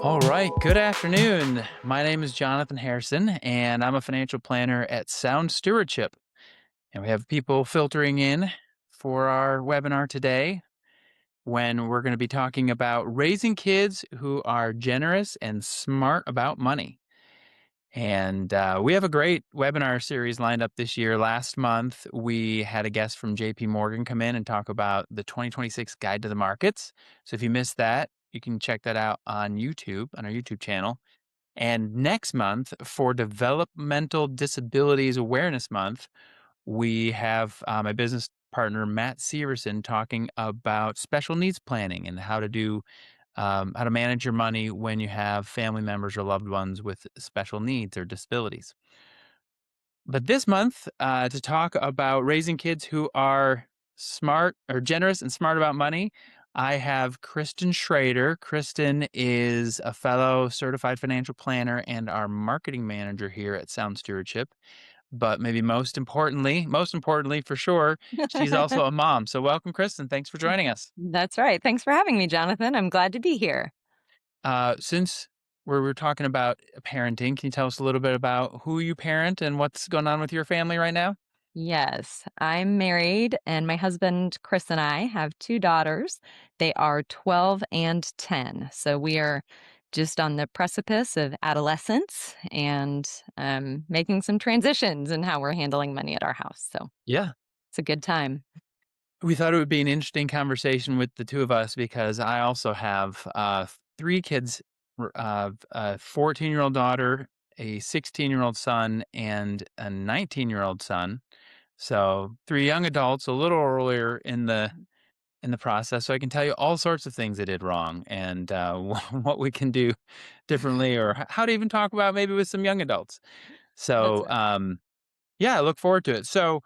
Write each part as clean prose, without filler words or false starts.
All right. Good afternoon. My name is Jonathan Harrison, and I'm a financial planner at Sound Stewardship. And we have people filtering in for our webinar today when we're going to be talking about raising kids who are generous and smart about money. And we have a great webinar series lined up this year. Last month, we had a guest from JP Morgan come in and talk about the 2026 Guide to the Markets. So if you missed that, you can check that out on YouTube, on our YouTube channel. And next month, for Developmental Disabilities Awareness Month, we have my business partner, Matt Severson, talking about special needs planning and how to manage your money when you have family members or loved ones with special needs or disabilities. But this month, to talk about raising kids who are smart or generous and smart about money, I have Kristin Schroeder. Kristin is a fellow certified financial planner and our marketing manager here at Sound Stewardship. But maybe most importantly for sure, she's also a mom. So welcome, Kristin. Thanks for joining us. That's right. Thanks for having me, Jonathan. I'm glad to be here. Since we're talking about parenting, can you tell us a little bit about who you parent and what's going on with your family right now? Yes, I'm married, and my husband, Chris, and I have two daughters. They are 12 and 10. So we are just on the precipice of adolescence and making some transitions in how we're handling money at our house. So Yeah. it's a good time. We thought it would be an interesting conversation with the two of us because I also have three kids, a 14-year-old daughter, a 16-year-old son, and a 19-year-old son. So three young adults, a little earlier in the process. So I can tell you all sorts of things I did wrong and what we can do differently, or how to even talk about maybe with some young adults. That's So right. yeah, I look forward to it. So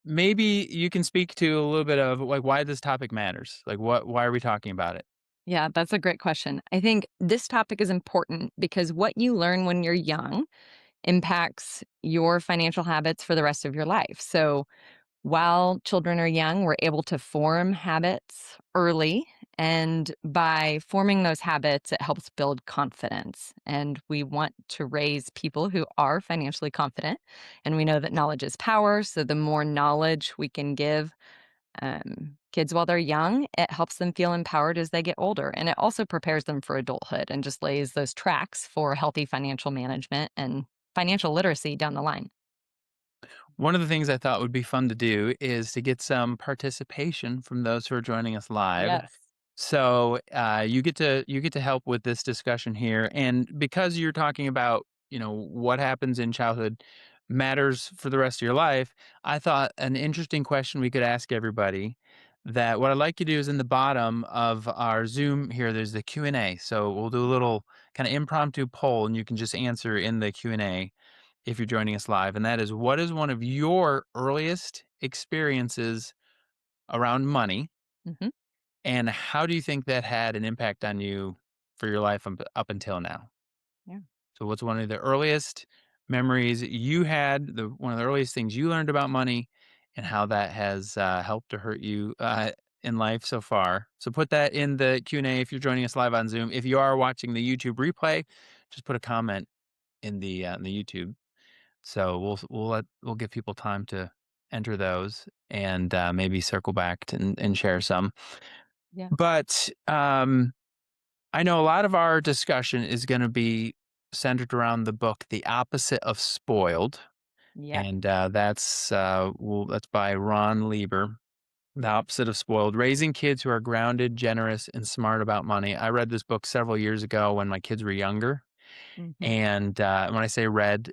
maybe you can speak to a little bit of like why this topic matters. Like why are we talking about it? Yeah, that's a great question. I think this topic is important because what you learn when you're young impacts your financial habits for the rest of your life. So while children are young, we're able to form habits early. And by forming those habits, it helps build confidence. And we want to raise people who are financially confident. And we know that knowledge is power. So the more knowledge we can give kids while they're young, it helps them feel empowered as they get older. And it also prepares them for adulthood and just lays those tracks for healthy financial management and financial literacy down the line. One of the things I thought would be fun to do is to get some participation from those who are joining us live. Yes. So you get to help with this discussion here, and because you're talking about what happens in childhood matters for the rest of your life, I thought an interesting question we could ask everybody. That what I'd like you to do is in the bottom of our Zoom here, there's the Q&A. So we'll do a little kind of impromptu poll, and you can just answer in the Q&A if you're joining us live. And that is, what is one of your earliest experiences around money? Hmm. And how do you think that had an impact on you for your life up until now? Yeah. So what's one of the earliest memories you had, one of the earliest things you learned about money, and how that has helped or hurt you in life so far? So put that in the Q&A if you're joining us live on Zoom. If you are watching the YouTube replay, just put a comment in the YouTube. So we'll give people time to enter those and maybe circle back and share some. Yeah. But I know a lot of our discussion is going to be centered around the book "The Opposite of Spoiled," Yeah. and that's by Ron Lieber. "The Opposite of Spoiled: Raising Kids Who Are Grounded, Generous, and Smart About Money." I read this book several years ago when my kids were younger, Mhm. and when I say read,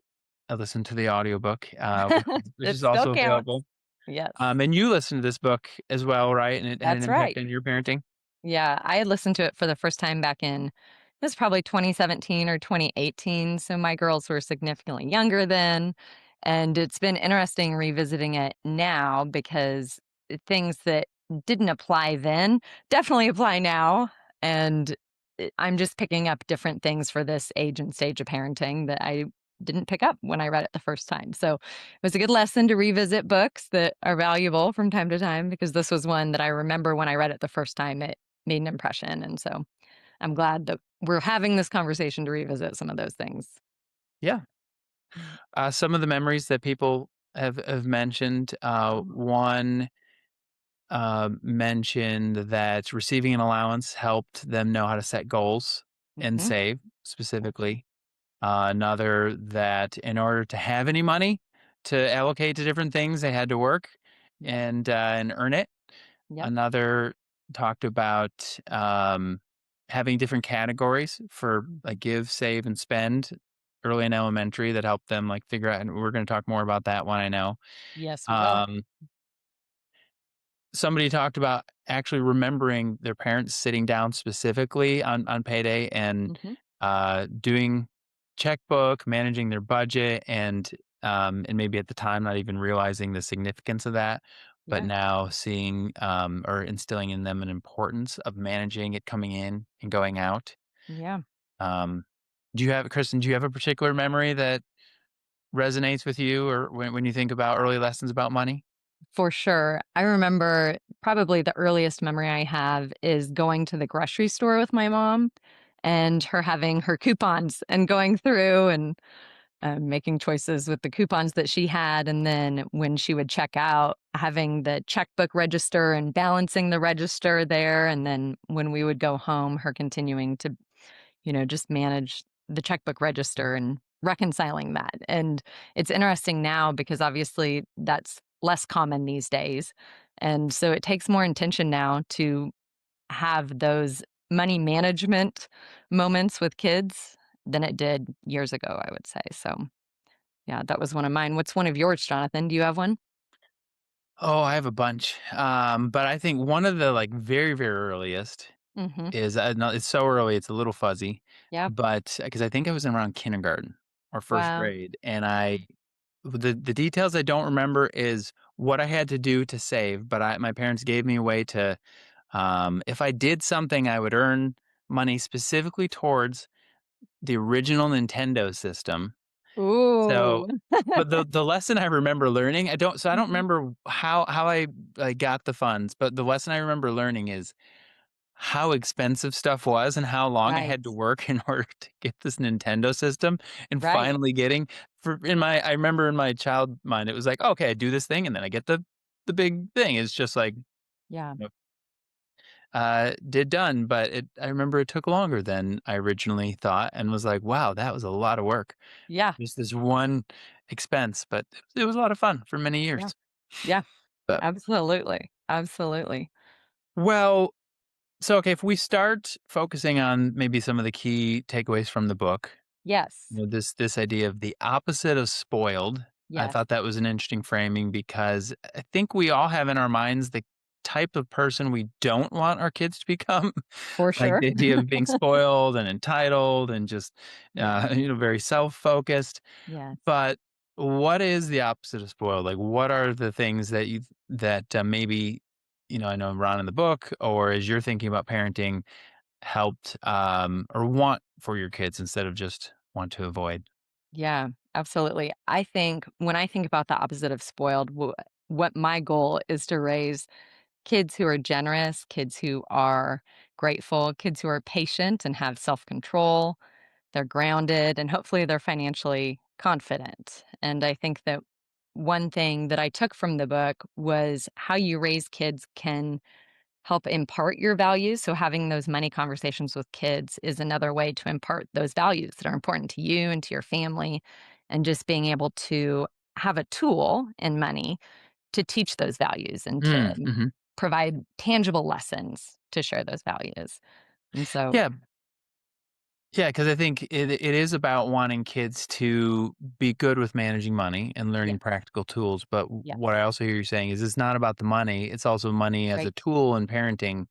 I listened to the audiobook, which It is still also counts. available. Yes, And you listened to this book as well, right? And it had an that's impact right. on your parenting? Yeah, I had listened to it for the first time back in it was probably 2017 or 2018, so my girls were significantly younger then, and it's been interesting revisiting it now because things that didn't apply then definitely apply now, and I'm just picking up different things for this age and stage of parenting that I didn't pick up when I read it the first time. So it was a good lesson to revisit books that are valuable from time to time because this was one that I remember when I read it the first time, it made an impression, and so I'm glad that we're having this conversation to revisit some of those things. Yeah. Mm, Some of the memories that people have mentioned, one mentioned that receiving an allowance helped them know how to set goals and mhm, save yep, specifically. Another that in order to have any money to allocate to different things, they had to work yep, and earn it. yep, Another talked about having different categories for like give, save, and spend early in elementary that helped them like figure out. And we're going to talk more about that one. I know. yes, we will. Um, Somebody talked about actually remembering their parents sitting down specifically on payday and, Mhm, doing checkbook, managing their budget, and maybe at the time not even realizing the significance of that, but yeah, now seeing, or instilling in them an importance of managing it coming in and going out. yeah. Um, do you have Kristen, do you have a particular memory that resonates with you or when you think about early lessons about money? For sure. I remember probably the earliest memory I have is going to the grocery store with my mom and her having her coupons and going through and making choices with the coupons that she had. And then when she would check out, having the checkbook register and balancing the register there. And then when we would go home, her continuing to just manage the checkbook register and reconciling that. And it's interesting now because obviously that's less common these days. And so it takes more intention now to have those money management moments with kids than it did years ago, I would say. So, yeah, that was one of mine. What's one of yours, Jonathan? Do you have one? Oh, I have a bunch. But I think one of the like very, very earliest Mhm. is no, it's so early, it's a little fuzzy, Yep. but because I think I was in around kindergarten or first Wow. grade, and the details I don't remember is what I had to do to save, but my parents gave me a way to, if I did something, I would earn money specifically towards the original Nintendo system. So, Ooh. but the lesson I remember learning, I don't Mhm. remember how I got the funds, but the lesson I remember learning is how expensive stuff was and how long I Right. had to work in order to get this Nintendo system and Right. finally getting for in my I remember in my child mind, it was like, "Okay, I do this thing and then I get the big thing." It's just like, Yeah. you know, did done, but I remember it took longer than I originally thought and was like, "Wow, that was a lot of work." Yeah. Just this one expense, but it was a lot of fun for many Yeah. years. Yeah. But Absolutely. Absolutely. well, so okay, if we start focusing on maybe some of the key takeaways from the book, Yes. this idea of the opposite of spoiled, I Yes. thought that was an interesting framing because I think we all have in our minds the type of person we don't want our kids to become. For Like sure. the idea of being spoiled and entitled and just Yeah. very self-focused. Yes. But what is the opposite of spoiled? Like, what are the things that maybe I know Ron in the book, or as you're thinking about parenting, helped or want for your kids instead of just want to avoid? Yeah, absolutely. I think when I think about the opposite of spoiled, what my goal is to raise kids who are generous, kids who are grateful, kids who are patient and have self control. They're grounded and hopefully they're financially confident. And I think that one thing that I took from the book was how you raise kids can help impart your values. So, having those money conversations with kids is another way to impart those values that are important to you and to your family. And just being able to have a tool in money to teach those values and to Mhm. provide tangible lessons to share those values. And so, Yeah, yeah, because I think it is about wanting kids to be good with managing money and learning yes, practical tools. But yes, what I also hear you saying is it's not about the money; it's also money as a right. tool in parenting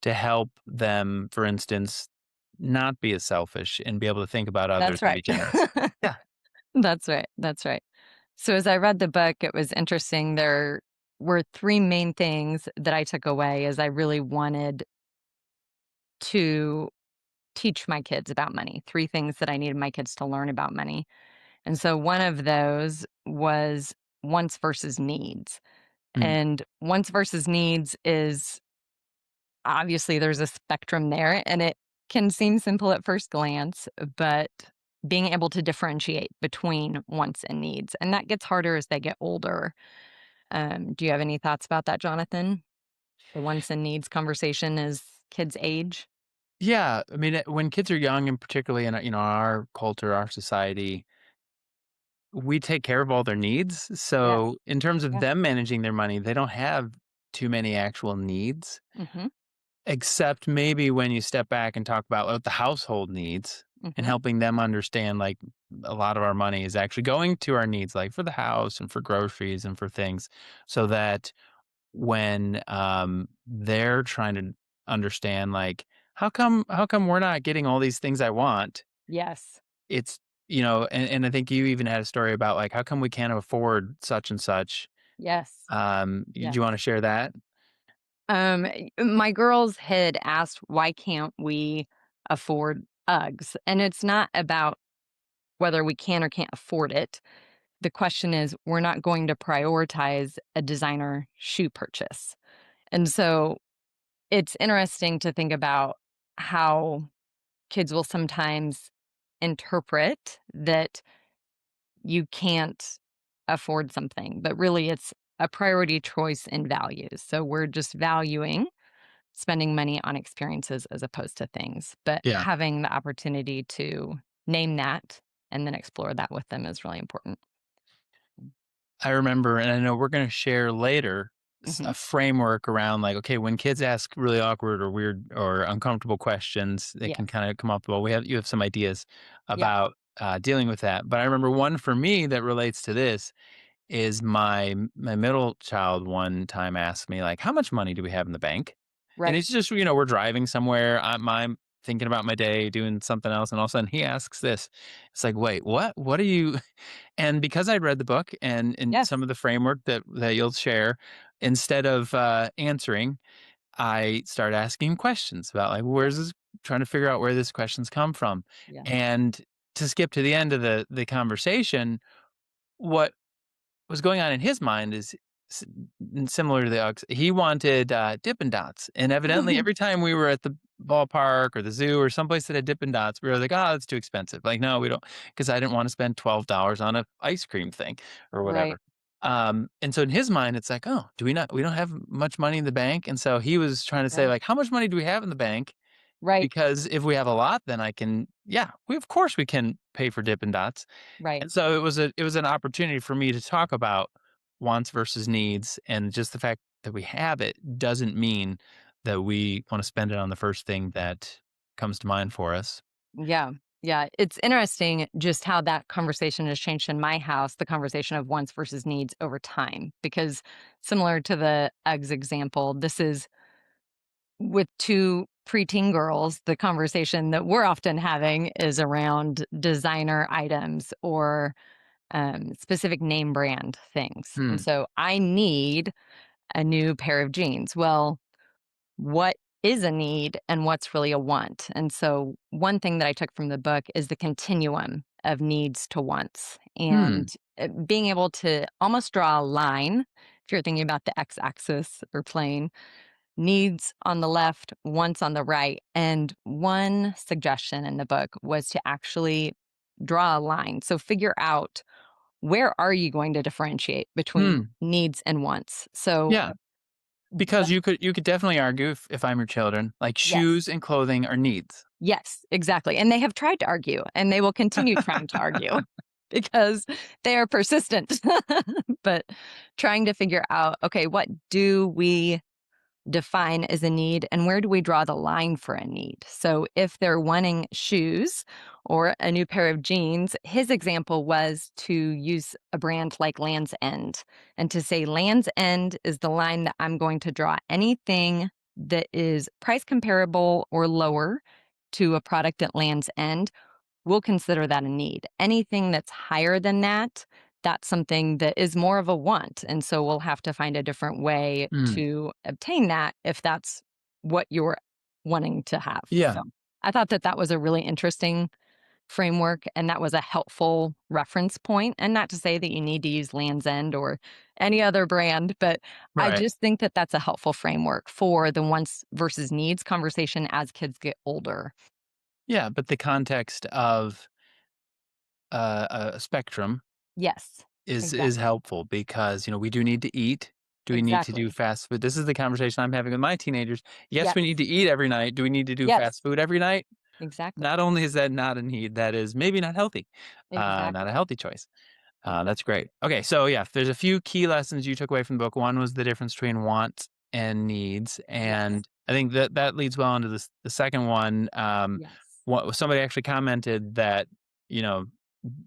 to help them, for instance, not be as selfish and be able to think about others That's and right. be generous. Yeah. That's right, that's right. So as I read the book, it was interesting. There were 3 main things that I took away as I really wanted to teach my kids about money, 3 things that I needed my kids to learn about money. And so one of those was wants versus needs. Mm. And wants versus needs is obviously there's a spectrum there, and can seem simple at first glance, but being able to differentiate between wants and needs, and that gets harder as they get older. Do you have any thoughts about that, Jonathan? The wants and needs conversation as kids age? Yeah, I mean, when kids are young, and particularly in, our culture, our society, we take care of all their needs. Yes. So, in terms of Yeah. them managing their money, they don't have too many actual needs, Mhm. except maybe when you step back and talk about what the household needs and Mhm. helping them understand, like, a lot of our money is actually going to our needs, like for the house and for groceries and for things, so that when they're trying to understand, like, how come we're not getting all these things I want, Yes. it's and I think you even had a story about, like, how come we can't afford such and such. Yes. Do Yes. you want to share that? My girls had asked, "Why can't we afford Uggs?" And it's not about whether we can or can't afford it. The question is, we're not going to prioritize a designer shoe purchase. And so it's interesting to think about how kids will sometimes interpret that you can't afford something, but really it's a priority choice in values. So we're just valuing spending money on experiences as opposed to things, but Yeah. having the opportunity to name that and then explore that with them is really important. I remember, and I know we're going to share later, Mhm. a framework around, like, okay, when kids ask really awkward or weird or uncomfortable questions, they can Yes. kind of come up. Well, you have some ideas Yeah. about dealing with that. But I remember one for me that relates to this is my middle child one time asked me, like, how much money do we have in the bank? And Right. it's just, we're driving somewhere. I'm thinking about my day, doing something else, and all of a sudden he asks this. It's like, wait, what are you? And because I'd read the book and Yes. some of the framework that you'll share, instead of answering, I started asking questions about, like, Yeah. where's this, trying to figure out where this questions come from. Yeah. And to skip to the end of the conversation, what was going on in his mind is s similar to the Uggs. He wanted, Dippin' Dots, and evidently every time we were at the ballpark or the zoo or someplace that had Dippin' Dots, we were like, "Oh, it's too expensive." Like, "No, we don't," because I didn't wanna spend $12 on a ice cream thing or Right. whatever. And so in his mind, it's like, "Oh, we don't have much money in the bank?" And so he was trying to say, Right. like, "How much money do we have in the bank? Right. Because if we have a lot, then I can, yeah, we of course we can pay for Dippin' Dots." Right. And so it was an opportunity for me to talk about wants versus needs, and just the fact that we have it doesn't mean that we wanna spend it on the first thing that comes to mind for us. Yeah. Yeah. It's interesting just how that conversation has changed in my house, the conversation of wants versus needs over time. Because similar to the eggs example, this is with two preteen girls, the conversation that we're often having is around designer items or specific name brand things. And Hmm. so I need a new pair of jeans. Well, what is a need and what's really a want? And so one thing that I took from the book is the continuum of needs to wants Hmm. and being able to almost draw a line. If you're thinking about the x axis or plane, needs on the left, wants on the right. And one suggestion in the book was to actually draw a line. So figure out, where are you going to differentiate between Hmm. needs and wants? So, Yeah, because you could definitely argue, if I'm your children, like, yes, shoes and clothing are needs. yes, exactly. And they have tried to argue and they will continue trying to argue because they are persistent. But trying to figure out, okay, what do we define as a need and where do we draw the line for a need? So if they're wanting shoes or a new pair of jeans, his example was to use a brand like Land's End and to say Land's End is the line that I'm going to draw anything that is price comparable or lower to a product at Land's End, we'll consider that a need. Anything that's higher than that, that's something that is more of a want. And so we'll have to find a different way Hmm. to obtain that if that's what you're wanting to have. Yeah, So I thought that that was a really interesting framework and that was a helpful reference point. And not to say that you need to use Land's End or any other brand, but I right. just think that that's a helpful framework for the wants versus needs conversation as kids get older. Yeah, but the context of a spectrum Yes, is exactly. helpful because, we do need to eat. Do we need to do Exactly. fast food? This is the conversation I'm having with my teenagers. Yes, we Yes. need to eat every night. Do we need to do Yes. fast food every night? Exactly. Not only is that not a need, that is maybe not healthy, not a Exactly. healthy choice. That's Exactly. great. Okay, so yeah, there's a few key lessons you took away from the book. One was the difference between wants and needs, Yes. and I think that leads well into this. The second one, Yes. what somebody actually commented that you know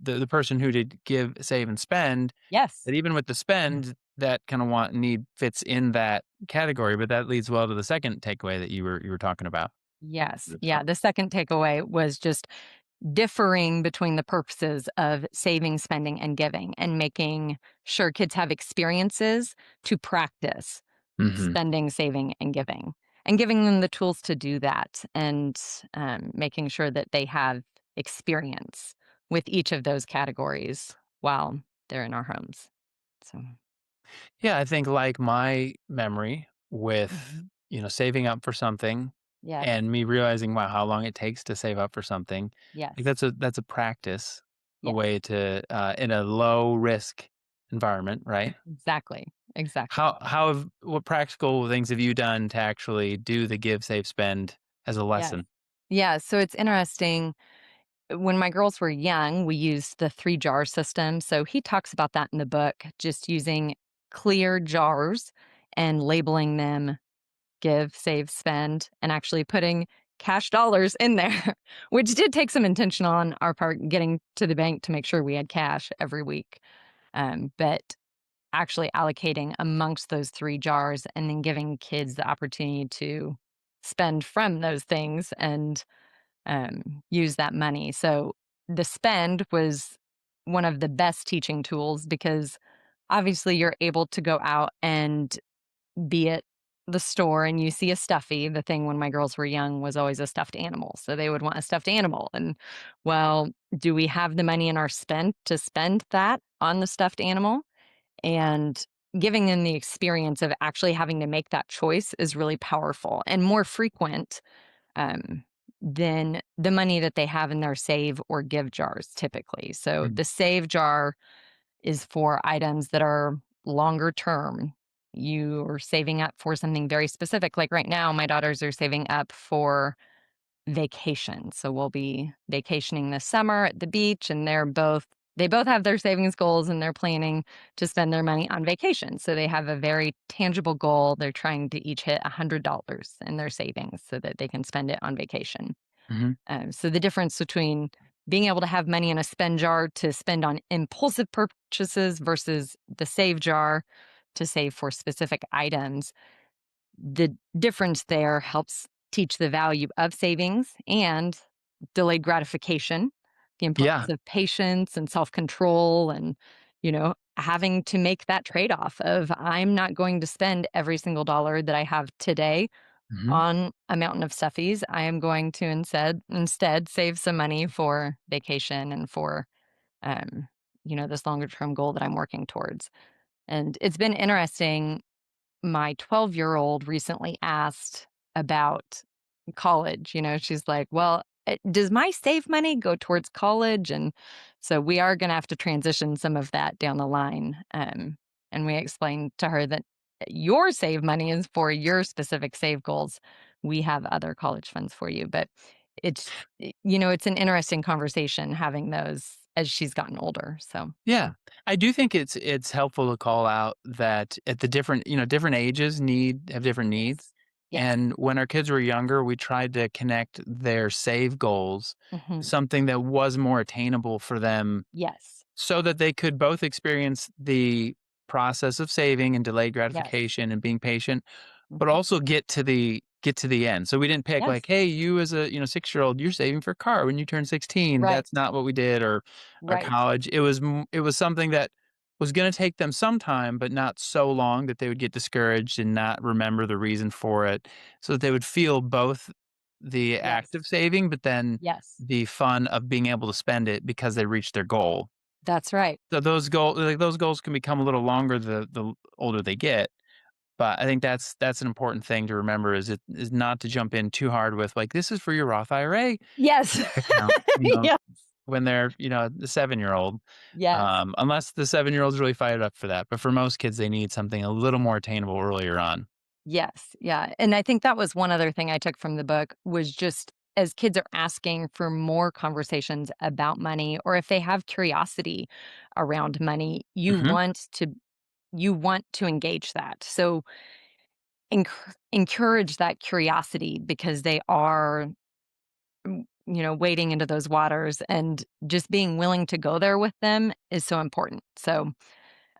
the person who did give, save, and spend, Yes. that even with the spend, that kind of want and need fits in that category. But that leads well to the second takeaway that you were talking about. Yes. That's Yeah. fun. The second takeaway was just differing between the purposes of saving, spending, and giving, and making sure kids have experiences to practice Hmm. spending, saving, and giving them the tools to do that, and making sure that they have experience with each of those categories while they're in our homes. So, Yeah, I think like my memory with, mhm. saving up for something Yes, and me realizing, wow, how long it takes to save up for something. Like yes, that's a practice, a yes, way to in a low risk environment, right? exactly, exactly. What practical things have you done to actually do the give, save, spend as a Yes. lesson? Yeah, so it's interesting. When my girls were young, we used the 3 jar system, so he talks about that in the book, just using clear jars and labeling them give, save, spend, and actually putting cash dollars in there, which did take some intention on our part getting to the bank to make sure we had cash every week. But actually allocating amongst those 3 jars and then giving kids the opportunity to spend from those things and use that money. So the spend was one of the best teaching tools because obviously you're able to go out and be at the store and you see a stuffy. The thing when my girls were young was always a stuffed animal. So they would want a stuffed animal. And well, do we have the money in our spend to spend that on the stuffed animal? And giving them the experience of actually having to make that choice is really powerful and more frequent um, than the money that they have in their save or give jars typically. So Mm. the save jar is for items that are longer term. You are saving up for something very specific. Like right now, my daughters are saving up for vacation. So we'll be vacationing this summer at the beach, and they both have their savings goals and they're planning to spend their money on vacation. So they have a very tangible goal. They're trying to each hit $100 in their savings so that they can spend it on vacation. Hmm. So the difference between being able to have money in a spend jar to spend on impulsive purchases versus the save jar to save for specific items, the difference there helps teach the value of savings and delayed gratification, the Yeah. importance of patience and self-control and, having to make that trade-off of I'm not going to spend every single dollar that I have today Hmm. on a mountain of stuffies. I am going to instead save some money for vacation and for um, this longer term goal that I'm working towards. And it's been interesting. My 12-year-old recently asked about college. She's like, "Well, does my save money go towards college?" And so we are going to have to transition some of that down the line. And we explained to her that your save money is for your specific save goals. We have other college funds for you, but it's an interesting conversation having those as she's gotten older. So Yeah. I do think it's helpful to call out that at the different ages have different needs. yes, yes, And when our kids were younger, we tried to connect their save goals to hmm something that was more attainable for them yes, so that they could both experience the process of saving and delayed yes, gratification and being patient, but hmm also get to the end. So we didn't pick yes, like, "Hey, you as a, 6-year-old, you're saving for a car when you turn 16." right. That's not what we did, or Right. college. It was something that was gonna take them some time, but not so long that they would get discouraged and not remember the reason for it, so that they would feel both the act Yes. of saving, but then Yes. the fun of being able to spend it because they reached their goal. That's right. So those goals can become a little longer the older they get, But I think that's an important thing to remember is not to jump in too hard with like, "This is for your Roth IRA Yes. account," Yes. when they're, the 7-year-old, Yes. unless the 7-year-old's really fired up for that. But for most kids, they need something a little more attainable earlier on. Yes, yeah, and I think that was one other thing I took from the book was just as kids are asking for more conversations about money, or if they have curiosity around money, Mhm. you want to engage that. So encourage that curiosity because they are, wading into those waters, and just being willing to go there with them is so important. So,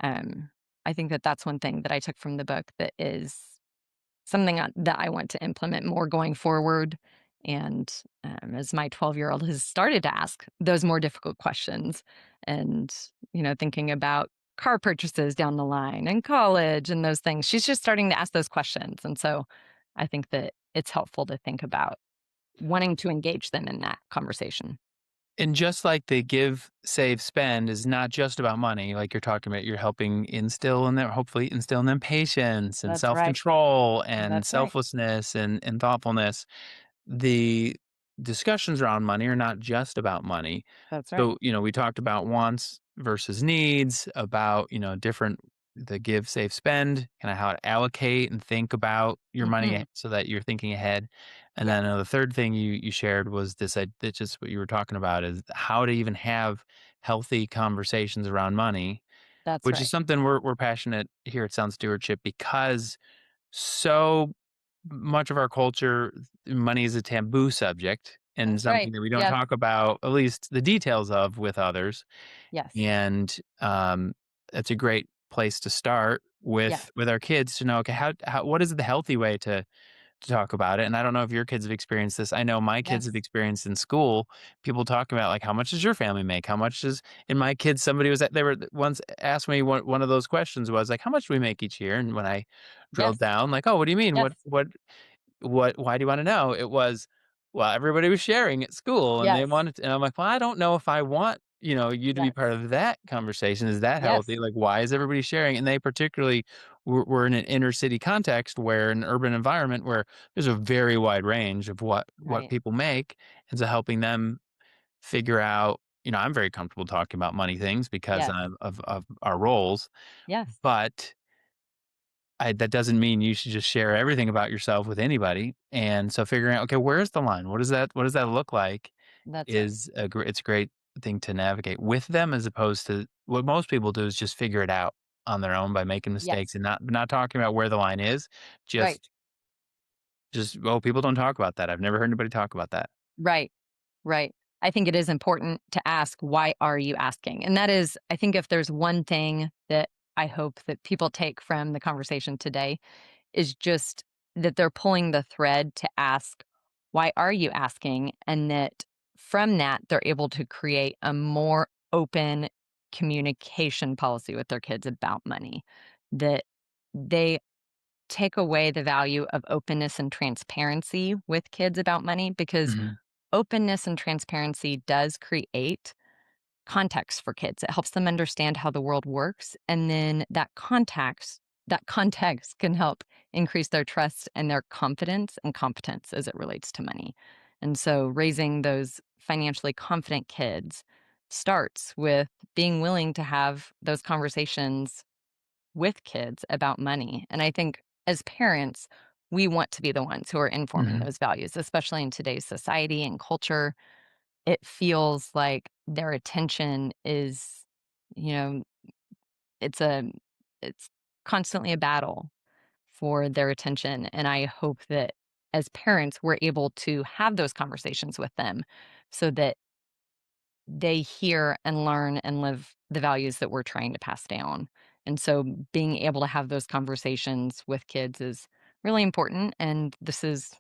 um, I think that that's one thing that I took from the book that is something that I want to implement more going forward. And as my 12-year-old has started to ask those more difficult questions, and thinking about car purchases down the line and college and those things, she's just starting to ask those questions. And so I think that it's helpful to think about wanting to engage them in that conversation. And just like the give, save, spend is not just about money, like you're talking about, you're helping instill in them, hopefully instill in them patience and That's right. self-control and That's right. selflessness and thoughtfulness. The discussions around money are not just about money. That's right. So, we talked about wants versus needs, about, different the give, save, spend, kind of how to allocate and think about your money Hmm. so that you're thinking ahead. And Yes. then the third thing you shared was this, that's just what you were talking about is how to even have healthy conversations around money, That's which is right. something we're passionate here at Sound Stewardship because so much of our culture, money is a taboo subject and That's right. something that we don't Yes. talk about, at least the details of, with others. Yes. And that's a great place to start Yes. with our kids to know, okay, how what is the healthy way to talk about it. And I don't know if your kids have experienced this. I know my kids have Yes. experienced in school, people talking about like, how much does your family make? How much does, and my kids, somebody was at, they were once asked me one of those questions was like, how much do we make each year? And when I drilled Yes. down, like, oh, what do you mean? Yes. Why do you want to know? It was, well, everybody was sharing at school and they Yes. wanted to, and I'm like, well, I don't know if I want, you to be Yes. part of that conversation. Is that Yes. healthy? Like, why is everybody sharing? And they particularly were in an inner city context where an urban environment where there's a very wide range of what Right. people make. And so helping them figure out, I'm very comfortable talking about money things because Yes. of our roles, Yes. but that doesn't mean you should just share everything about yourself with anybody. And so figuring out, okay, where's the line? What does that look like That's right. is it's a great thing to navigate with them as opposed to what most people do is just figure it out on their own by making mistakes Yes. and not talking about where the line is. Right. Just well, people don't talk about that. I've never heard anybody talk about that. Right. Right. I think it is important to ask, why are you asking? And that is, I think if there's one thing that I hope that people take from the conversation today is just that they're pulling the thread to ask, why are you asking? And that from that, they're able to create a more open communication policy with their kids about money, that they take away the value of openness and transparency with kids about money, because Mhm. openness and transparency does create context for kids. It helps them understand how the world works, and then that context can help increase their trust and their confidence and competence as it relates to money. And so raising those financially confident kids starts with being willing to have those conversations with kids about money. And I think as parents, we want to be the ones who are informing Mhm. those values, especially in today's society and culture. It feels like their attention is, you know, it's a it's constantly a battle for their attention, and I hope that as parents, we're able to have those conversations with them so that they hear and learn and live the values that we're trying to pass down. And so being able to have those conversations with kids is really important, and this is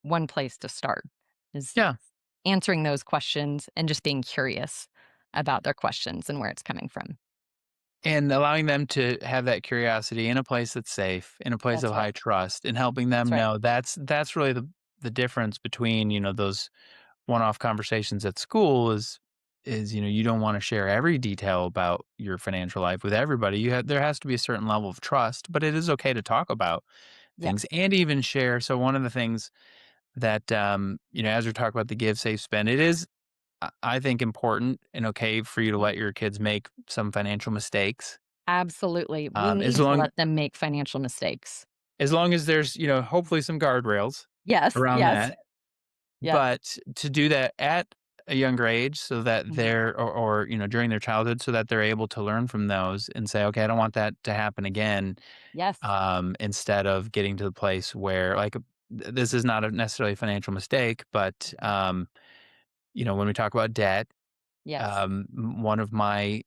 one place to start, is Yeah. answering those questions and just being curious about their questions and where it's coming from. And allowing them to have that curiosity in a place that's safe, in a place of That's high right. trust, and helping That's them right. know that's really the difference between, those one-off conversations at school is you don't want to share every detail about your financial life with everybody. There has to be a certain level of trust, but it is okay to talk about things Yes. and even share. So one of the things that as we talk about the give, save, spend, it is I think important and okay for you to Mhm. let your kids make some financial mistakes. Absolutely. We Um, as need to long let them make financial mistakes. as long as there's hopefully some guardrails Yes, around yes, that. yes. But to do that at a younger age so that Mhm. they're or, during their childhood so that they're able to learn from those and say, "Okay, I don't want that to happen again," Yes. instead of getting to the place where, like, this is not a necessarily a financial mistake, but, Mhm. when we talk about debt, Yes. one of my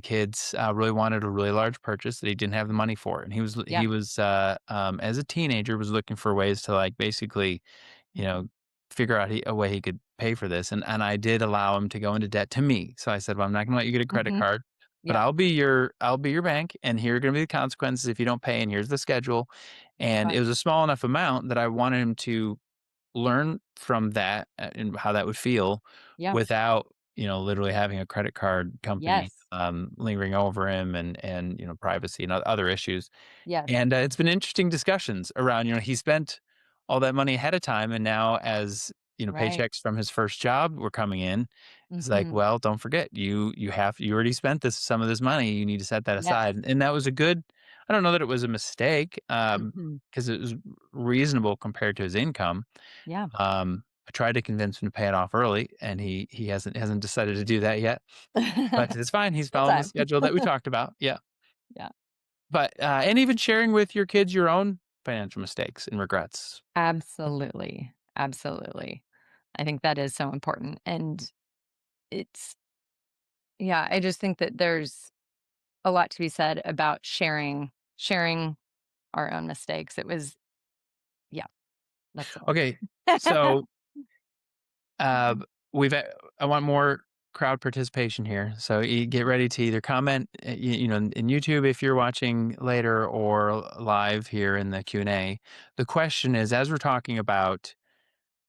kids, really wanted a really large purchase that he didn't have the money for, and Yeah. as a teenager, was looking for ways to, like, basically, you Mhm. know, figure out a way he could pay for this, and I did allow him to go into debt to me. So I said, "Well, I'm not gonna let you get a credit Mhm. card, but Yeah. I'll be your bank, and here are gonna be the consequences if you don't pay, and here's the schedule." And Yeah. it was a small enough amount that I wanted him to learn from that, and how that would feel Yeah. without, literally having a credit card company, Yes. lingering over him, and, privacy and other issues. Yes. And, it's been interesting discussions around, he spent all that money ahead of time, and now as, Right. paychecks from his first job were coming in, it's like, Mhm. "Well, don't forget, you already spent some of this money, you need to set that Yes. aside." And that was a good I don't know that it was a mistake, Mhm. because it was reasonable compared to his income. Yeah. I tried to convince him to pay it off early, and he hasn't decided to do that yet, but it's fine, he's Still following the time. schedule that we talked about, yeah. Yeah. But, and even sharing with your kids your own financial mistakes and regrets. Absolutely. Absolutely. I think that is so important, and it's yeah, I just think that there's a lot to be said about sharing our own mistakes. It was yeah, that's all. Okay, so, uh, Mhm. we've I want more crowd participation here, so get ready to either comment, in YouTube if you're watching later or live here in the Q&A. The question is, as we're talking about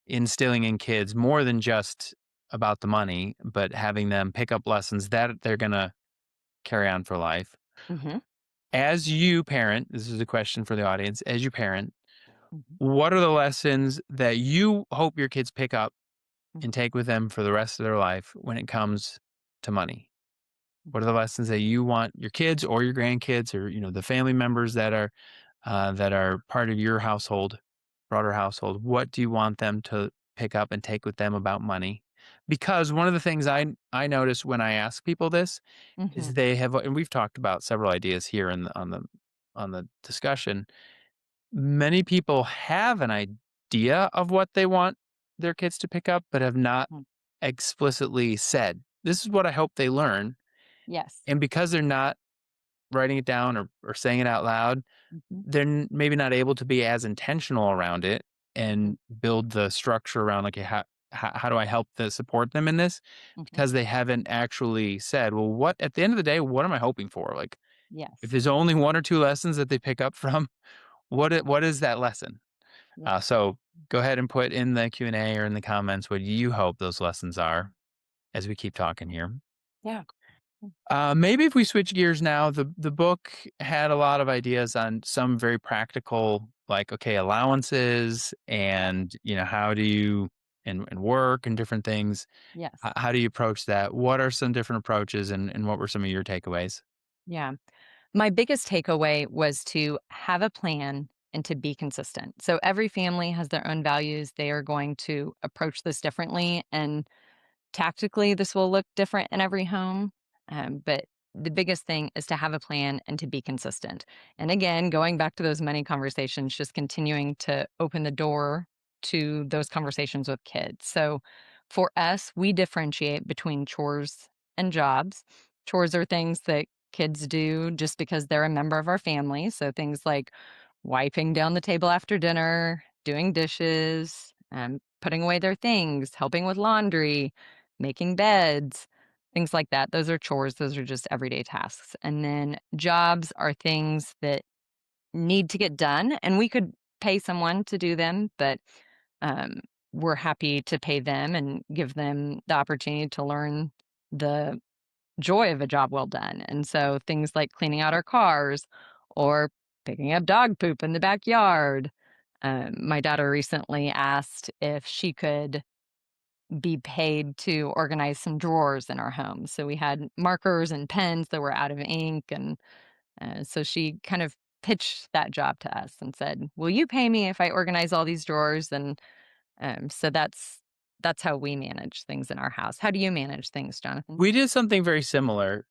instilling in kids more than just about the money, but having them pick up lessons that they're gonna carry on for life. Mhm. As you parent, this is a question for the audience. As you parent, Mhm. what are the lessons that you hope your kids pick up and Mhm. take with them for the rest of their life when it comes to money? What are Mhm. the lessons that you want your kids or your grandkids or the family members that are part of your household, broader household? What do you want them to pick up and take with them about money? Because one of the things I notice when I ask people this is Mhm. they have, and we've talked about several ideas here on the discussion. Many people have an idea of what they want their kids to pick up, but have not Mhm. explicitly said, "This is what I hope they learn." Yes. And because they're not writing it down or saying it out loud, Mhm. they're maybe not able to be as intentional around it Mhm. and build the structure around, like, how do I help to support them in this? Mhm. Because they haven't actually said, well, what at the end of the day, what am I hoping for? Like, if Yes. there's only one or two lessons that they pick up from, what is that lesson? Yeah. So go ahead and put in the Q&A or in the comments what you hope those lessons are as we keep talking here. Yeah. Maybe if we switch gears now, the book had a lot of ideas on some very practical, like, okay, allowances Yeah. and how do you and work and different things. Yes. How do you approach that? What are some different approaches, and what were some of your takeaways? Yeah. My biggest takeaway was to have a plan and to be consistent. So every family has their own values. They are going to approach this differently. And tactically, this will look different in every home. But the biggest thing is to have a plan and to be consistent. And again, going back to those money conversations, just continuing to open the door to those conversations with kids. So for us, we differentiate between chores and jobs. Chores are things that kids do just because they're a member of our family. So things like wiping down the table after dinner, doing dishes, putting away their things, helping with laundry, making beds, things like that. Those are chores. Those are just everyday tasks. And then jobs are things that need to get done, and we could pay someone to do them, but um, we're happy to pay them and give them the opportunity to learn the joy of a job well done. And so things like cleaning out our cars or picking up dog poop in the backyard. My daughter recently asked if she could be paid to organize some drawers in our home. So we had markers and pens that were out of ink. And so she kind of pitched that job to us and said, "Will you pay me if I organize all these drawers?" And so that's how we manage things in our house. How do you manage things, Jonathan? We did something very similar.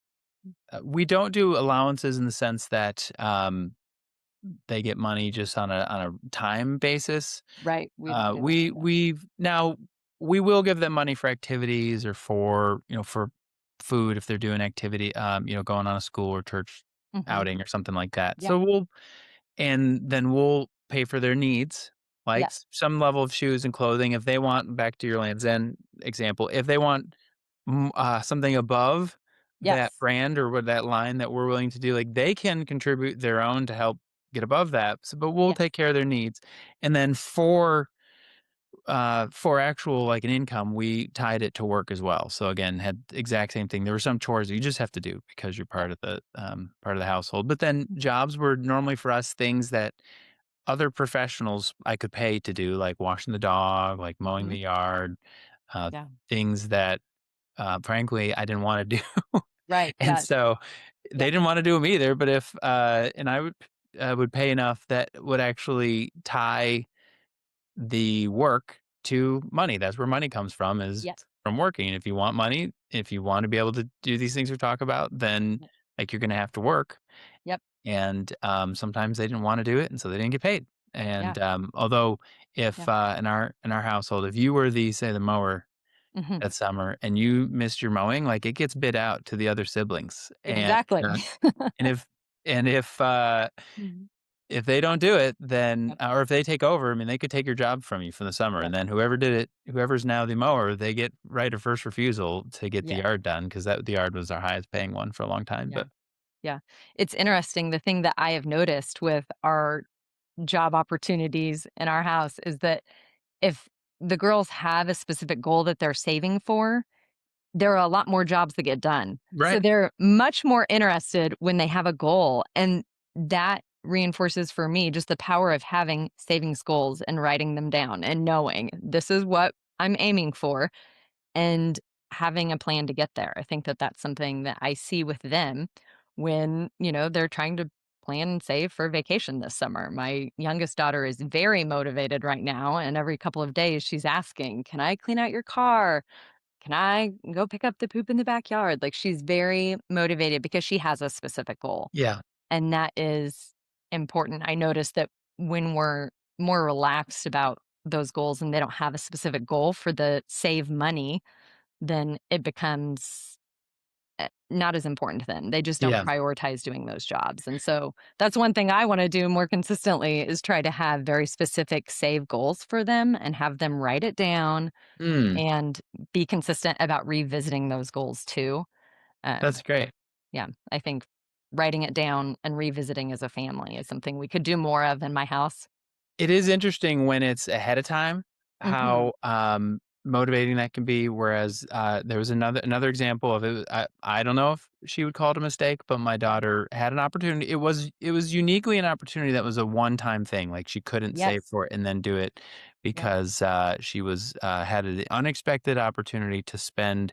We don't do allowances in the sense that, they get money just on a time basis. Right. We don't do that either. We will give them money for activities or for, for food if they're doing activity, going on a school or church Hmm. outing or something like that. Yeah. And then we'll pay for their needs, like Yeah. some level of shoes and clothing. If they want, back to your Land's End example, if they want something above that Yes. brand or with that line that we're willing to do, like they can contribute their own to help get above that. So, but we'll Yes. take care of their needs. And then for actual like an income, we tied it to work as well. So again, had the exact same thing. There were some chores you just have to do because you're Yep. part of the household. But then Mhm. jobs were normally for us things that other professionals I could pay to do, like washing the dog, like mowing Mhm. the yard, Yeah. things that frankly I didn't want to do. Right. And Yes. so they Yep. didn't wanna do them either, but if, and I would pay enough that would actually tie the work to money. That's where money comes from, is Yep. from working. If you want money, if you wanna be able to do these things we talk about, then, Yep. like, you're gonna have to work. Yep. And, sometimes they didn't wanna do it, and so they didn't get paid. Yeah. And, although if, Yeah. in our household, if you were say, the mower Mhm. that summer and you missed your mowing, like, it gets bid out to the other siblings. Exactly. And and Mhm. if they don't do it, then Yep. or if they take over, I mean, they could take your job from you for the summer, and Yep. then whoever did it, whoever's now the mower, they get right of first refusal to get the Yeah. yard done because the yard was our highest paying one for a long time. Yeah. But Yeah. It's interesting. The thing that I have noticed with our job opportunities in our house is that if the girls have a specific goal that they're saving for, there are a lot more jobs that get done. So right. they're much more interested when they have a goal, and that reinforces for me just the power of having savings goals and writing them down and knowing this is what I'm aiming for and having a plan to get there. I think that that's something that I see with them when, they're trying to plan and save for vacation this summer. My youngest daughter is very motivated right now, and every couple of days she's asking, "Can I clean out your car? Can I go pick up the poop in the backyard?" Like, she's very motivated because she has a specific goal, Yeah. and that is important. I notice that when we're more relaxed about those goals and they don't have a specific goal for the save money, then it becomes, not as important to them. They just don't Yeah. prioritize doing those jobs, and so that's one thing I wanna do more consistently is try to have very specific save goals for them and have them write it down Mm, and be consistent about revisiting those goals too. Um, that's great. yeah, I think writing it down and revisiting as a family is something we could do more of in my house. It is interesting when it's ahead of time Mhm. how, motivating that can be, whereas, there was another example of it. I don't know if she would call it a mistake, but my Yeah. daughter had an opportunity. It was uniquely an opportunity that was a one-time thing, like, she couldn't save Yes. for it and then do it Yep. because, she had an unexpected opportunity to spend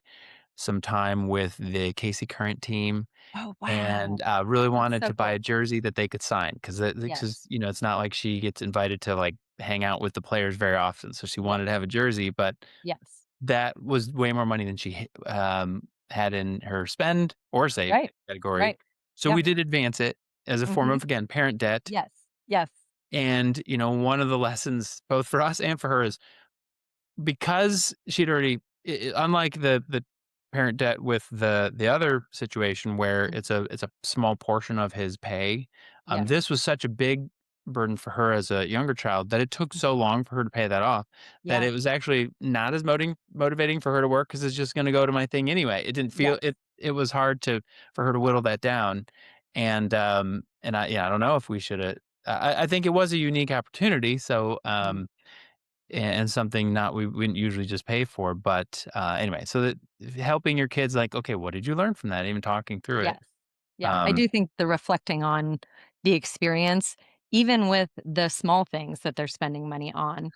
some time with the Casey Current team Oh, and, wow. really That's wanted so to buy a cool. jersey that they could sign because, Yes. it's not like she gets invited to, like, hang out with the players very often, so she Yep. wanted to have a jersey, but Yes. that was way more money than she had in her spend or save Right. category. Right. So Yep. we did advance it as a form Mhm. of, again, parent debt, Yes. Yes. and, one of the lessons both for us and for her is because she'd already unlike the parent debt with the other situation where Mhm. it's a small portion of his pay, Yep. this was such a big burden for her as a younger child that it took so Mhm. long for her to pay that off that Yeah. it was actually not as motivating for her to work because it's just gonna go to my thing anyway. It didn't feel Yes. it was hard to for her to whittle that down, and I don't know if we shoulda I think it was a unique opportunity, so, Mhm. and something not we wouldn't usually just pay for. But anyway, so that helping your kids, like, okay, what did you learn from that? Even talking through it. Yes. Yeah, I Um, do think the reflecting on the experience, even with the small things that they're spending money on,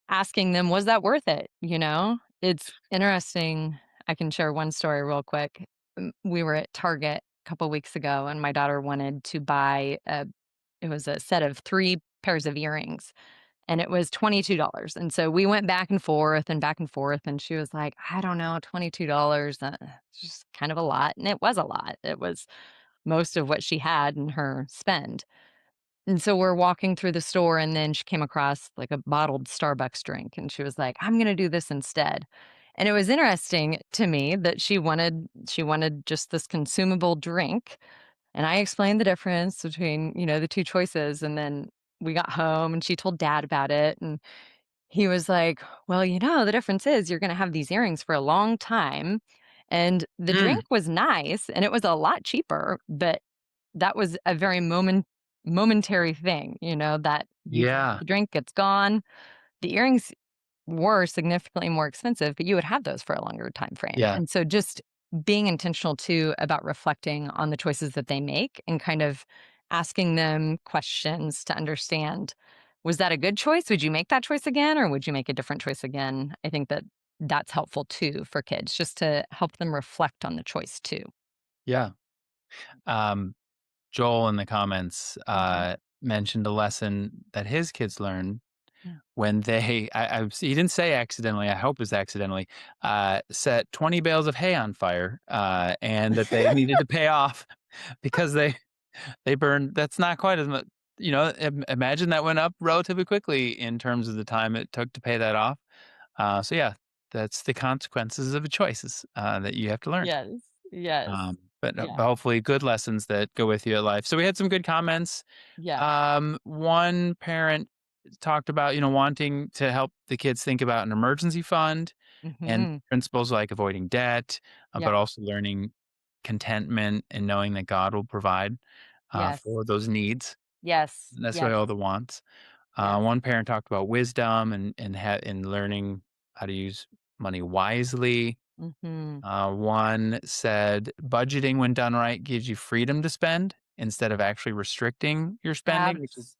asking them, "Was that worth it?" You know? It's interesting. I can share one story real quick. We were at Target a couple weeks ago, and my daughter wanted to buy it was a set of 3 pairs of earrings, and it was $22, and so we went back and forth, and she was like, "I don't know, $22, it's just kind of a lot," and it was a lot. It was most of what she had in her spend. And so we're walking through the store, and then she came across, like, a bottled Starbucks drink, and she was like, "I'm gonna do this instead." And it was interesting to me that she wanted just this consumable drink, and I explained the difference between, the 2 choices, and then we got home, and she told dad about it, and he was like, "Well, the difference is you're gonna have these earrings for a long time, and the drink mm, was nice, and it was a lot cheaper, but that was a very momentary thing, that you drink yeah, the drink, it's gone. The earrings were significantly more expensive, but you would have those for a longer time frame." yeah, And so just being intentional too about reflecting on the choices that they make and kind of asking them questions to understand, was that a good choice? Would you make that choice again or would you make a different choice again? I think that that's helpful too for kids just to help them reflect on the choice too. yeah. Um, Joel in the comments Mhm. mentioned a lesson that his kids learned Yeah. when they he didn't say accidentally, I hope it's accidentally, set 20 bales of hay on fire, and that they needed to pay off because they burned that's not quite as much, imagine that went up relatively quickly in terms of the time it took to pay that off. So yeah, that's the consequences of the choices, that you have to learn. Yes. Yes. But Yeah. hopefully good lessons that go with you at life. So we had some good comments. Yeah. One parent talked about, wanting to help the kids think about an emergency fund and Mhm. principles like avoiding debt, but Yep. also learning contentment and knowing that God will provide Yes. for those needs, Yes. not necessarily Yes. all the wants. Yes. One parent talked about wisdom and learning how to use money wisely. Mhm. One said budgeting, when done right, gives you freedom to spend instead of actually restricting your spending, which is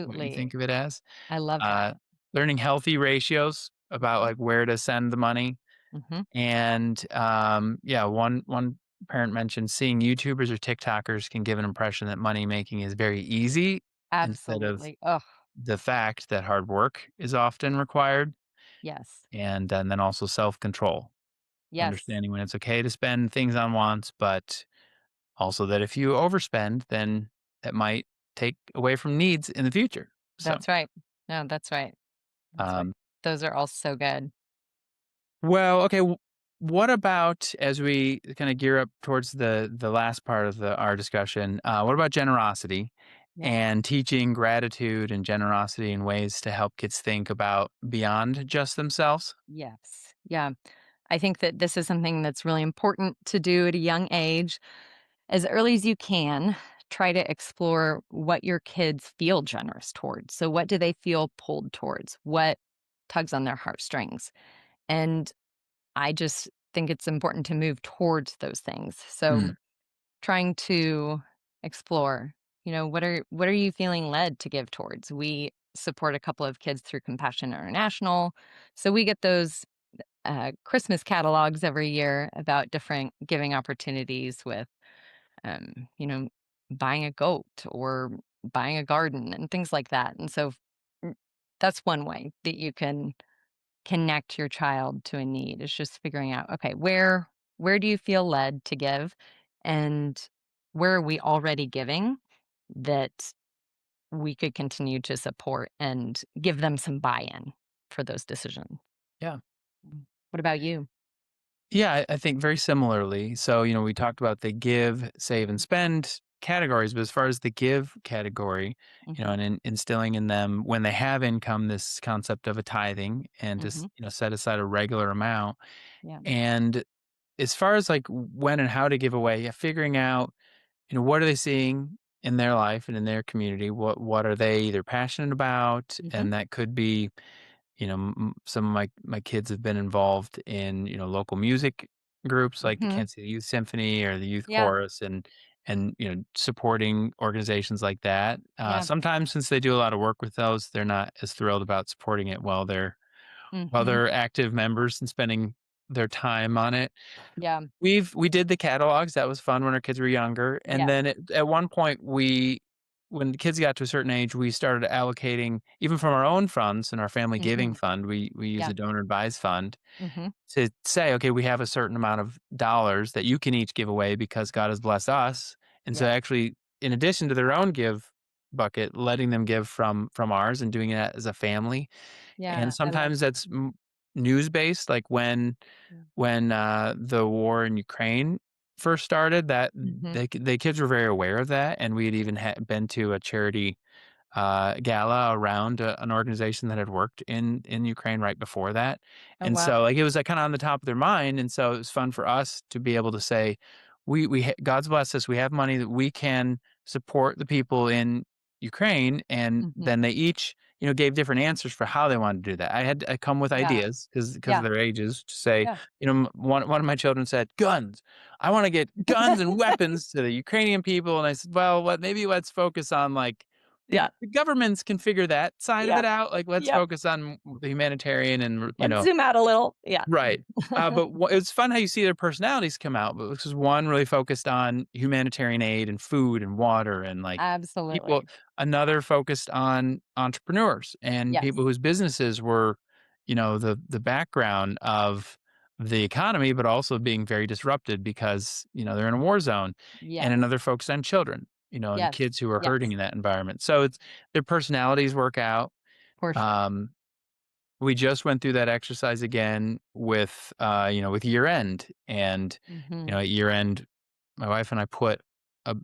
what you Absolutely. think of it as. I love Uh, that. Learning healthy ratios about like where to send the money. Mhm. And yeah, one parent mentioned seeing YouTubers or TikTokers can give an impression that money making is very easy instead of Absolutely. Ugh, the fact that hard work is often required. yes. And then also self control, Yes. understanding when it's okay to spend things on wants, but also that if you overspend, then that might take away from needs in the future. So, That's right. No, that's right. That's right. um, Those are all so good. well, okay. What about as we kind of gear up towards the last part of our discussion? What about generosity Yeah. and teaching gratitude and generosity in ways to help kids think about beyond just themselves? Yes. Yeah. I think that this is something that's really important to do at a young age. As early as you can, try to explore what your kids feel generous towards. So, what do they feel pulled towards? What tugs on their heartstrings? And I just think it's important to move towards those things. So, Mm, trying to explore, what are you feeling led to give towards? We support a couple of kids through Compassion International. So we get those Christmas catalogs every year about different giving opportunities with, um, you know, buying a goat or buying a garden and things like that. And so mm, that's one way that you can connect your child to a need is just figuring out, okay, where do you feel led to give and where are we already giving that we could continue to support and give them some buy-in for those decisions. yeah. What about you? Yeah, I think very similarly. So, we talked about the give, save, and spend categories, but as far as the give category, Mhm, and instilling in them when they have income, this concept of a tithing and just, mhm, set aside a regular amount. yeah, And as far as like when and how to give away, yeah, figuring out, what are they seeing in their life and in their community? What are they either passionate about? mhm, And that could be Some of my kids have been involved in, local music groups like the Mhm. Kansas City Youth Symphony or the Youth Yeah. Chorus, and supporting organizations like that. Yeah. Sometimes since they do a lot of work with those, they're not as thrilled about supporting it while Mhm. they're active members and spending their time on it. Yeah. We did the catalogs, that was fun when our kids were younger, and Yes. then at one point, when the kids got to a certain age, we started allocating even from our own funds and our family giving Mhm. fund, we use Yeah. a donor advised fund Mhm. to say, "Okay, we have a certain amount of dollars that you can each give away because God has blessed us." And so Yes. actually, in addition to their own give bucket, letting them give from ours and doing that as a family. And Yeah, I love sometimes that. that's news based, like Mm. when the war in Ukraine first started, that Mhm. the kids were very aware of that, and we had even been to a charity gala around an organization that had worked in Ukraine right before that, Oh, and wow. so like it was like kind of on the top of their mind, and so it was fun for us to be able to say, God's blessed us, we have money that we can support the people in Ukraine, and Mhm. then they each gave different answers for how they wanted to do that. I come with Yeah. ideas because of Yeah. their ages to say, Yeah. one of my children said, "Guns. I want to get guns and weapons to the Ukrainian people," and I said, "Well, maybe let's focus on like." Yeah. The governments can figure that side of Yeah. it out, like, let's Yep. focus on the humanitarian and, Let's zoom out a little. Yeah. right. But wha it's fun how you see their personalities come out, but this is one really focused on humanitarian aid and food and water and, like, people, Absolutely. another focused on entrepreneurs and people Yes. whose businesses were, the background of the economy, but also being very disrupted because, they're in a war zone, and Yes. another focused on children, and Yes. kids who are hurting Yes. in that environment. So it's their personalities work out. For sure. Um we just went through that exercise again with year end. And, Mhm. at year end, my wife and I put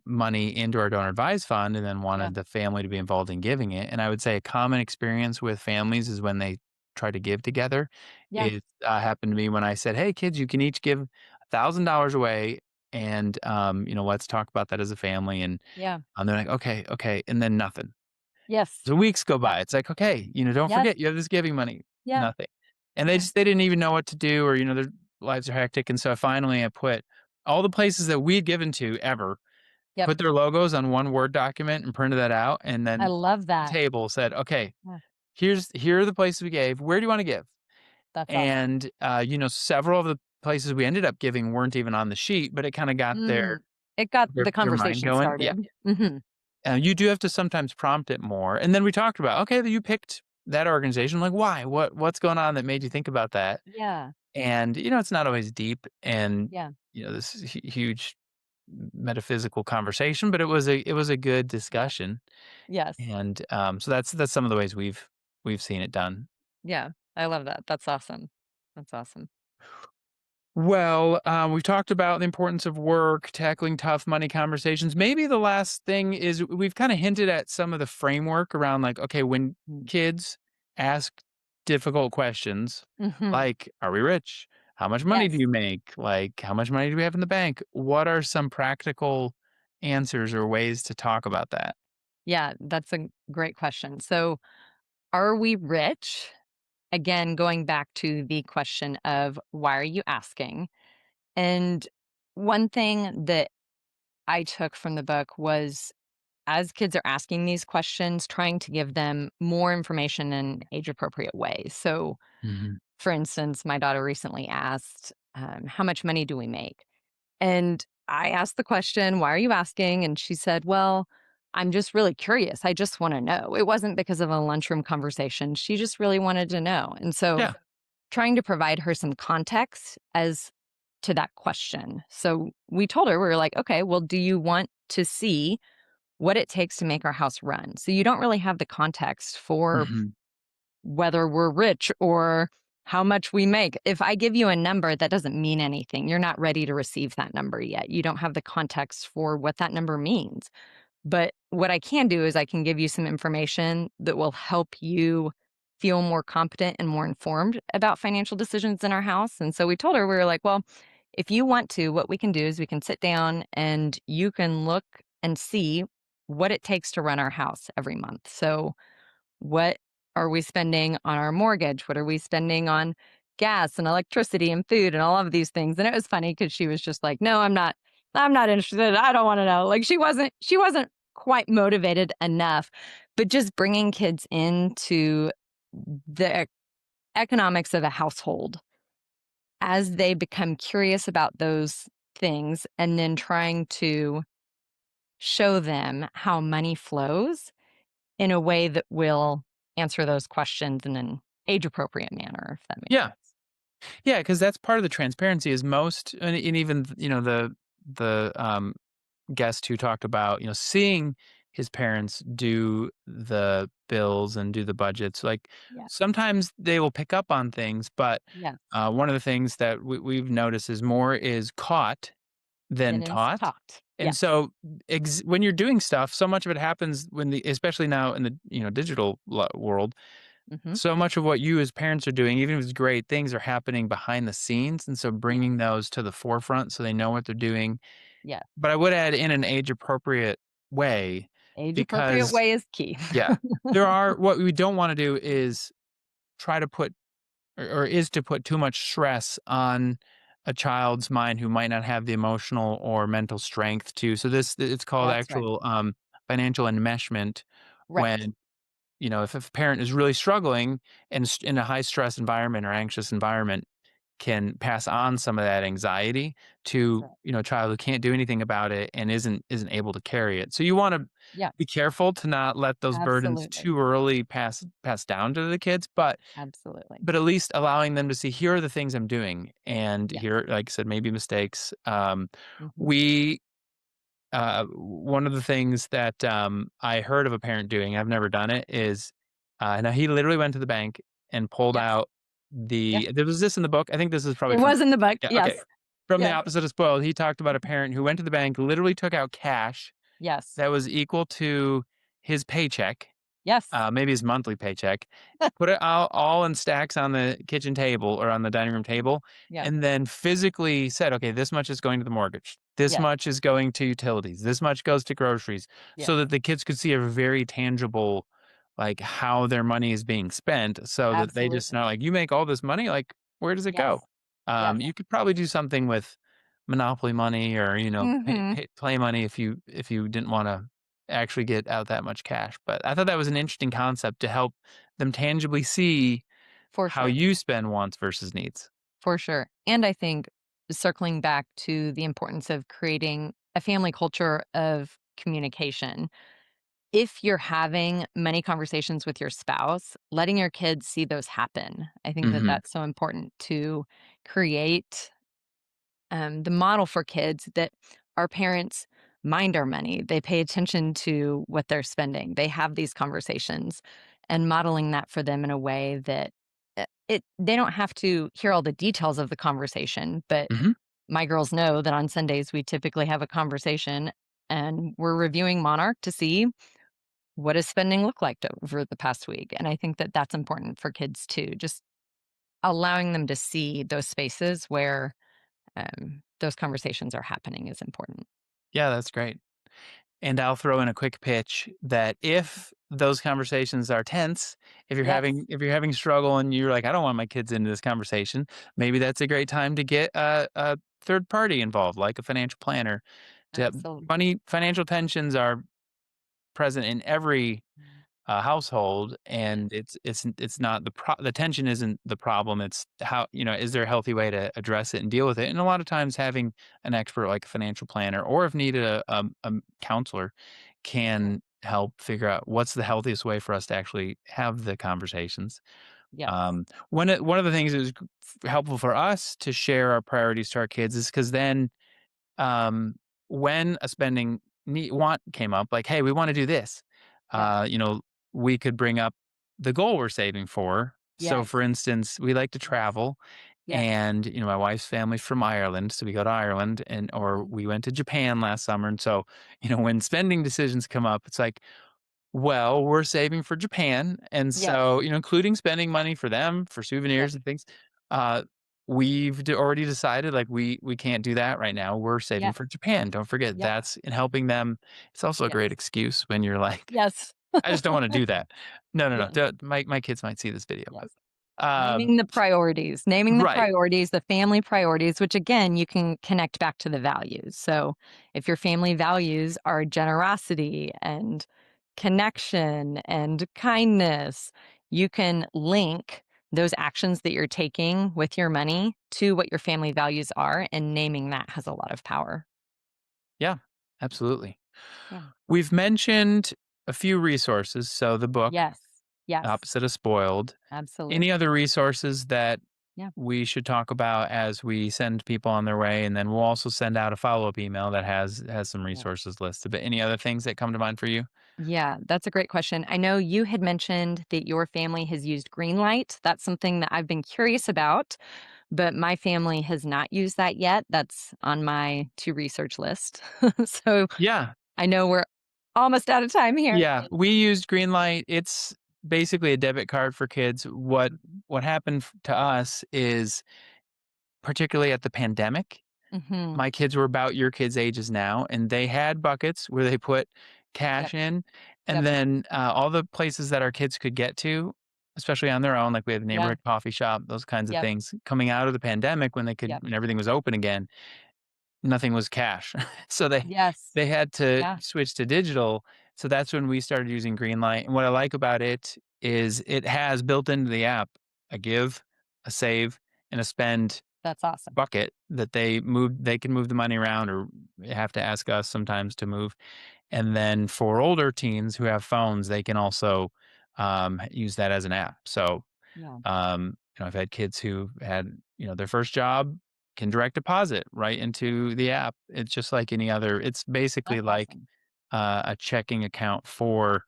money into our donor advised fund and then Yeah. wanted the family to be involved in giving it. And I would say a common experience with families is when they try to give together. Yeah. It happened to me when I said, "Hey, kids, you can each give $1,000 away. And, let's talk about that as a family." Yeah. And they're like, "Okay, okay." And then nothing. Yes. So weeks go Yeah. by. It's like, "Okay, don't Yes. forget you have this giving money." Yeah. Nothing. And they Yeah. just they didn't even know what to do, or, their lives are hectic, and so finally I put all the places that we'd given to ever, Yep. put their logos on one Word document and printed that out, and I then love that. table said, "Okay, Yeah. here are the places we gave. Where do you wanna give?" That's awesome. And, several of the places we ended up giving weren't even on the sheet, but it kinda got Mm. It got the their mind conversation going. Yeah. started. Mhm. You do have to sometimes prompt it more, and then we talked about, "Okay, you picked that organization, like, why? What's going on that made you think about that?" Yeah. And, it's not always deep and, Yeah. this huge metaphysical conversation, but it was a good Yeah. discussion, Yes. and, so that's some of the ways we've seen it done. Yeah. I love that. That's awesome. That's awesome. Well, we've talked about the importance of work, tackling tough money conversations. Maybe the last thing is we've kind of hinted at some of the framework around like, okay, when Mm. kids ask difficult questions, Mhm. like, are we rich? How much money do Yes. you make? Like, how much money do we have in the bank? What are some practical answers or ways to talk about that? Yeah, that's a great question. So, are we rich? Again, going back to the question of why are you asking? And one thing that I took from the book was as kids are asking these questions, trying to give them more information in age appropriate ways. So, Hmm. for instance, my daughter recently asked, how much money do we make? And I asked the question, "Why are you asking?" And she said, "Well, I'm just really curious. I just want to know." It wasn't because of a lunchroom conversation. She just really wanted to know. And so, Yeah. trying to provide her some context as to that question. So, we told her, we were like, "Okay, well, do you want to see what it takes to make our house run?" So, you don't really have the context for Hmm. whether we're rich or how much we make. If I give you a number, that doesn't mean anything. You're not ready to receive that number yet. You don't have the context for what that number means. But what I can do is I can give you some information that will help you feel more competent and more informed about financial decisions in our house. And so we told her, we were like, well, if you want to, what we can do is we can sit down and you can look and see what it takes to run our house every month. So what are we spending on our mortgage? What are we spending on gas and electricity and food and all of these things? And it was funny because she was just like, no, I'm not interested. I don't want to know. Like she wasn't quite motivated enough, but just bringing kids into the economics of a household as they become curious about those things and then trying to show them how money flows in a way that will answer those questions in an age appropriate manner, if that makes Yeah. sense. Yeah, because that's part of the transparency is most and even, the guest who talked about, seeing his parents do the bills and do the budgets, like, Yeah. sometimes they will pick up on things, but, Yes. one of the things that we've noticed is more is caught than Then is taught, taught. and Yes. so, when you're doing stuff, so much of it happens when especially now in the, digital world, Mhm. so much of what you as parents are doing, even if it's great, things are happening behind the scenes, and so Yes. bringing those to the forefront so they know what they're doing. Yes. But I would add in an age appropriate way Age appropriate because way is key. yeah, there are what we don't wanna do is try to put or is to put too much stress on a child's mind who might not have the emotional or mental strength to so this it's called That's right. actual, financial enmeshment Right. when if a parent is really struggling and in a high stress environment or anxious environment, can pass on some of that anxiety to Right. a child who can't do anything about it and isn't able to carry it. So you want to Yeah. be careful to not let those burdens Absolutely. too early pass down to the kids, but Absolutely. at least allowing them to see here are the things I'm doing, and Yes. here, like I said, maybe mistakes. Mhm. We one of the things that, I heard of a parent doing, I've never done it, is, now he literally went to the bank and pulled Yes. out Yeah. there was this in the book? I think this is probably It from was in the book. yeah, okay. Yes. From The Yes. Opposite of Spoiled, he talked about a parent who went to the bank, literally took out cash Yes. that was equal to his paycheck, Yes. maybe his monthly paycheck, put it all in stacks on the kitchen table or on the dining room table, Yes. and then physically said, "Okay, this much is going to the mortgage. This Yes. much is going to utilities. This much goes to groceries," Yes. so that the kids could see a very tangible, like, how their money is being spent so that they just Absolutely. know, like, "You make all this money, like, where does it go?" Yes. Yes. You could probably do something with Monopoly money or, Mhm. play money if you didn't wanna actually get out that much cash, but I thought that was an interesting concept to help them tangibly see For how sure. you spend wants versus needs. For sure. And I think circling back to the importance of creating a family culture of communication. If you're having many conversations with your spouse, letting your kids see those happen. I think that Mhm, that's so important to create the model for kids that our parents mind our money. They pay attention to what they're spending. They have these conversations and modeling that for them in a way that they don't have to hear all the details of the conversation, but mhm. my girls know that on Sundays we typically have a conversation and we're reviewing Monarch to see what does spending look like over the past week. And I think that that's important for kids too, just allowing them to see those spaces where those conversations are happening is important. Yeah, that's great. And I'll throw in a quick pitch that if those conversations are tense, Yes, if you're having struggle and you're like, "I don't want my kids into this conversation," maybe that's a great time to get a third party involved, like a financial planner. To absolutely. money financial tensions are present in every household, Yes, and it's not the tension isn't the problem. It's how is there a healthy way to address it and deal with it? And a lot of times, having an expert like a financial planner, or if needed, a counselor, sure. can help figure out what's the healthiest way for us to actually have the conversations. Yes, One of the things that is helpful for us to share our priorities to our kids is because then um, when a spending want came up, like, "Hey, we wanna do this," yes, uh, you know, we could bring up the goal we're saving for. So, yes, for instance, we like to yes, travel, yes. and, my wife's family's from Ireland, so we go to Ireland or Mhm. we went to Japan last summer, and so, when spending decisions come up, it's like, well, we're saving for Japan, and Yes, so, including spending money for them, for yes, souvenirs and things, uh, we've already decided, like, we can't do that right now, we're saving yes, for Japan, don't forget yep, that's in helping them it's also a yes, great excuse when you're like, yes. I just don't wanna do that. No, no, no, Yeah. my kids might see this video, Yes. but, um Naming the right. priorities, the family priorities, which again, you can connect back to the values. So if your family values are generosity and connection and kindness, you can link those actions that you're taking with your money to what your family values are, and naming that has a lot of power. Yeah, absolutely. Yeah. We've mentioned a few resources, so the book, Yes. Yes. Opposite of Spoiled. Any Absolutely. other resources that Yeah. we should talk about as we send people on their way? And then we'll also send out a follow-up email that has some Yeah. resources listed. But any other things that come to mind for you? Yeah, that's a great question. I know you had mentioned that your family has used Greenlight. That's something that I've been curious about, but my family has not used that yet. That's on my to research list. So Yeah. I know we're almost out of time here. Yeah. We used Greenlight. It's basically a debit card for kids. What happened to us is particularly at the pandemic, Hmm. my kids were about your kids' ages now, and they had buckets where they put Yep. cash in, and Yep. then, all the places that our kids could get to, especially on their own, like we had a Yeah. neighborhood coffee shop, those kinds of Yep. things, coming out of the pandemic when they could Yep. when everything was open again, nothing was cash. So Yes. they had to Yeah. switch to digital, so that's when we started using Greenlight, and what I like about it is it has built into the app a give, a save, and a spend That's awesome. bucket that they can move the money around or have to ask us sometimes to move. And then for older teens who have phones, they can also use that as an app. So Yeah. I've had kids who had, their first job can direct deposit right into the app. It's just like any other, it's basically That's like awesome. a checking account for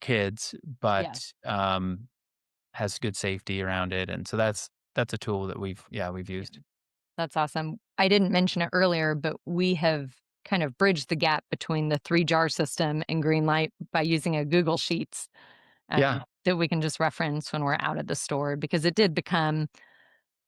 kids, Yeah. but has good safety around it. And so that's a tool that we've Yeah. used. That's awesome. I didn't mention it earlier, but we have kind of bridged the gap between the 3 jar system and Greenlight by using a Google Sheets, Yeah. that we can just reference when we're out at the store because it did become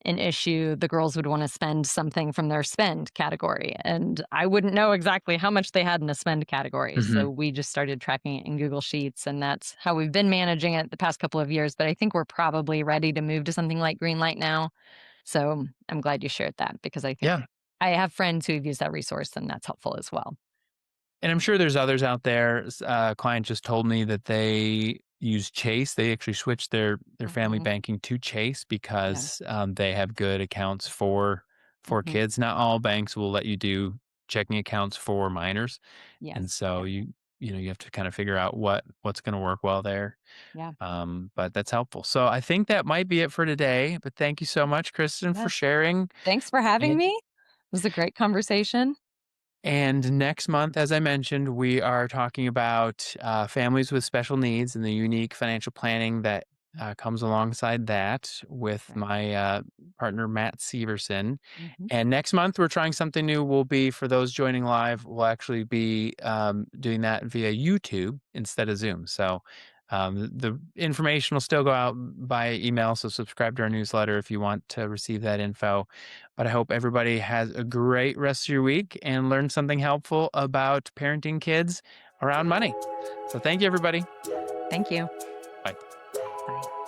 an issue. The girls would wanna spend something from their spend category, and I wouldn't know exactly how much they had in a spend category, so Mhm. we just started tracking it in Google Sheets, and that's how we've been managing it the past couple of years, but I think we're probably ready to move to something like Greenlight now. So, I'm glad you shared that because I think Yeah, I have friends who've used that resource, and that's helpful as well. and I'm sure there's others out there. A client just told me that they use Chase. They actually switched their family Mhm. banking to Chase Yeah. because, they have good accounts for Mhm. kids. Not all banks will let you do checking accounts for minors, and Yes. so Yeah. you have to kinda figure out what's gonna work well there, Yeah. but that's helpful. So I think that might be it for today, but thank you so much, Kristen, for Yes. sharing, Thanks for having and me. It was a great conversation. And next month, as I mentioned, we are talking about families with special needs and the unique financial planning that comes alongside that with Right. my partner, Matt Severson. Mhm. And next month, we're trying something new. We'll be, for those joining live, we'll actually be doing that via YouTube instead of Zoom. So the information will still go out by email. So subscribe to our newsletter if you want to receive that info. But I hope everybody has a great rest of your week and learn something helpful about parenting kids around money. So thank you, everybody. Thank you. Bye. Bye.